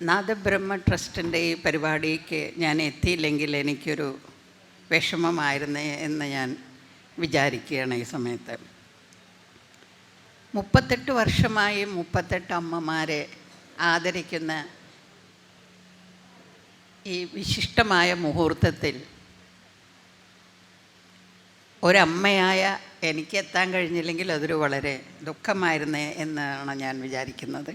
നാദബ്രഹ്മ ട്രസ്റ്റിൻ്റെ ഈ പരിപാടിക്ക് ഞാൻ എത്തിയില്ലെങ്കിൽ എനിക്കൊരു വിഷമമായിരുന്നു എന്ന് ഞാൻ വിചാരിക്കുകയാണ് ഈ സമയത്ത്. 38 വർഷമായി 38 അമ്മമാരെ ആദരിക്കുന്ന ഈ വിശിഷ്ടമായ മുഹൂർത്തത്തിൽ ഒരമ്മയായ എനിക്ക് എത്താൻ കഴിഞ്ഞില്ലെങ്കിൽ അതൊരു വളരെ ദുഃഖമായിരുന്നു എന്നാണ് ഞാൻ വിചാരിക്കുന്നത്.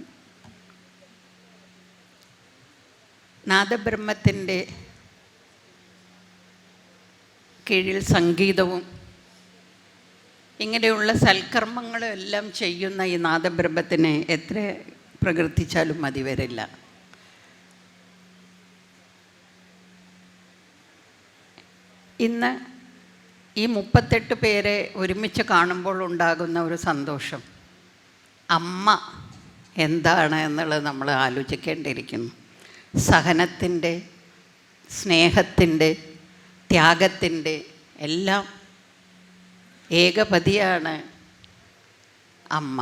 നാദബ്രഹ്മത്തിൻ്റെ കീഴിൽ സംഗീതവും ഇങ്ങനെയുള്ള സൽക്കർമ്മങ്ങളും എല്ലാം ചെയ്യുന്ന ഈ നാദബ്രഹ്മത്തിനെ എത്ര പ്രകീർത്തിച്ചാലും മതി വരില്ല. ഇന്ന് ഈ 38 പേരെ ഒരുമിച്ച് കാണുമ്പോൾ ഉണ്ടാകുന്ന ഒരു സന്തോഷം, അമ്മ എന്താണ് എന്നുള്ളത് നമ്മൾ ആലോചിക്കേണ്ടിയിരിക്കുന്നു. സഹനത്തിൻ്റെ, സ്നേഹത്തിൻ്റെ, ത്യാഗത്തിൻ്റെ എല്ലാം ഏകപതിയാണ് അമ്മ.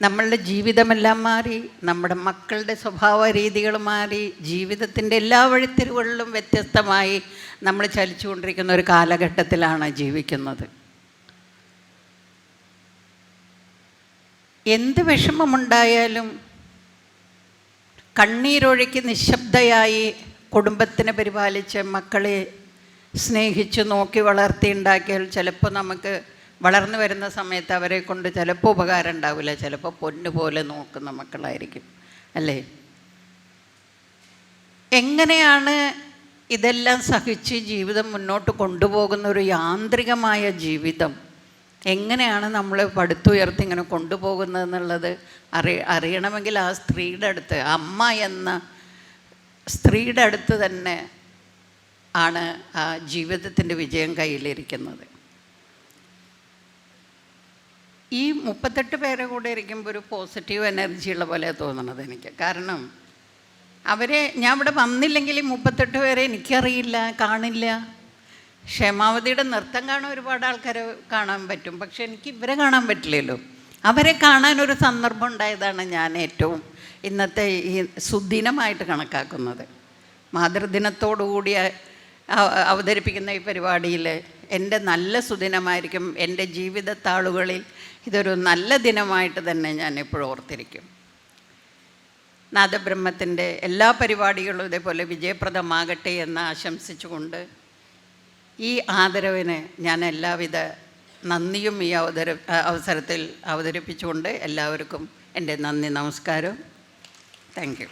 നമ്മളുടെ ജീവിതമെല്ലാം മാറി, നമ്മുടെ മക്കളുടെ സ്വഭാവ രീതികൾ മാറി, ജീവിതത്തിൻ്റെ എല്ലാ വഴിത്തിരിവുകളിലും വ്യത്യസ്തമായി നമ്മൾ ചലിച്ചുകൊണ്ടിരിക്കുന്ന ഒരു കാലഘട്ടത്തിലാണ് ജീവിക്കുന്നത്. എന്ത് വിഷമമുണ്ടായാലും കണ്ണീരൊഴുക്കി നിശബ്ദയായി കുടുംബത്തിനെ പരിപാലിച്ച് മക്കളെ സ്നേഹിച്ച് നോക്കി വളർത്തിയുണ്ടാക്കിയാൽ ചിലപ്പോൾ നമുക്ക് വളർന്നു വരുന്ന സമയത്ത് അവരെ കൊണ്ട് ചിലപ്പോൾ ഉപകാരം ഉണ്ടാവില്ല, ചിലപ്പോൾ പൊന്നു പോലെ നോക്കുന്ന മക്കളായിരിക്കും, അല്ലേ? എങ്ങനെയാണ് ഇതെല്ലാം സഹിച്ച് ജീവിതം മുന്നോട്ട് കൊണ്ടുപോകുന്ന ഒരു യാന്ത്രികമായ ജീവിതം എങ്ങനെയാണ് നമ്മൾ പടുത്തുയർത്തി ഇങ്ങനെ കൊണ്ടുപോകുന്നതെന്നുള്ളത് അറിയണമെങ്കിൽ ആ സ്ത്രീയുടെ അടുത്ത്, അമ്മ എന്ന സ്ത്രീയുടെ അടുത്ത് തന്നെ ആണ് ആ ജീവിതത്തിൻ്റെ വിജയം കയ്യിലിരിക്കുന്നത്. ഈ 38 പേരെ കൂടെ ഇരിക്കുമ്പോൾ ഒരു പോസിറ്റീവ് എനർജി ഉള്ള പോലെ തോന്നണത് എനിക്ക്. കാരണം ഞാൻ ഇവിടെ വന്നില്ലെങ്കിൽ ഈ 38 പേരെ എനിക്കറിയില്ല, കാണില്ല. ക്ഷേമാവതിയുടെ നൃത്തം കാണാൻ ഒരുപാട് ആൾക്കാരെ കാണാൻ പറ്റും, പക്ഷെ എനിക്ക് ഇവരെ കാണാൻ പറ്റില്ലല്ലോ. അവരെ കാണാനൊരു സന്ദർഭം ഉണ്ടായതാണ് ഞാൻ ഏറ്റവും ഇന്നത്തെ ഈ സുദിനമായിട്ട് കണക്കാക്കുന്നത്. മാതൃദിനത്തോടുകൂടി അവതരിപ്പിക്കുന്ന ഈ പരിപാടിയിൽ എൻ്റെ നല്ല സുദിനമായിരിക്കും. എൻ്റെ ജീവിതത്താളുകളിൽ ഇതൊരു നല്ല ദിനമായിട്ട് തന്നെ ഞാൻ എപ്പോഴും ഓർത്തിരിക്കും. നാദബ്രഹ്മത്തിൻ്റെ എല്ലാ പരിപാടികളും ഇതേപോലെ വിജയപ്രദമാകട്ടെ എന്ന് ആശംസിച്ചുകൊണ്ട് ഈ ആദരവിന് ഞാൻ എല്ലാവിധ നന്ദിയും ഈ അവസരത്തിൽ അവതരിപ്പിച്ചുകൊണ്ട് എല്ലാവർക്കും എൻ്റെ നന്ദി, നമസ്കാരം. Thank you.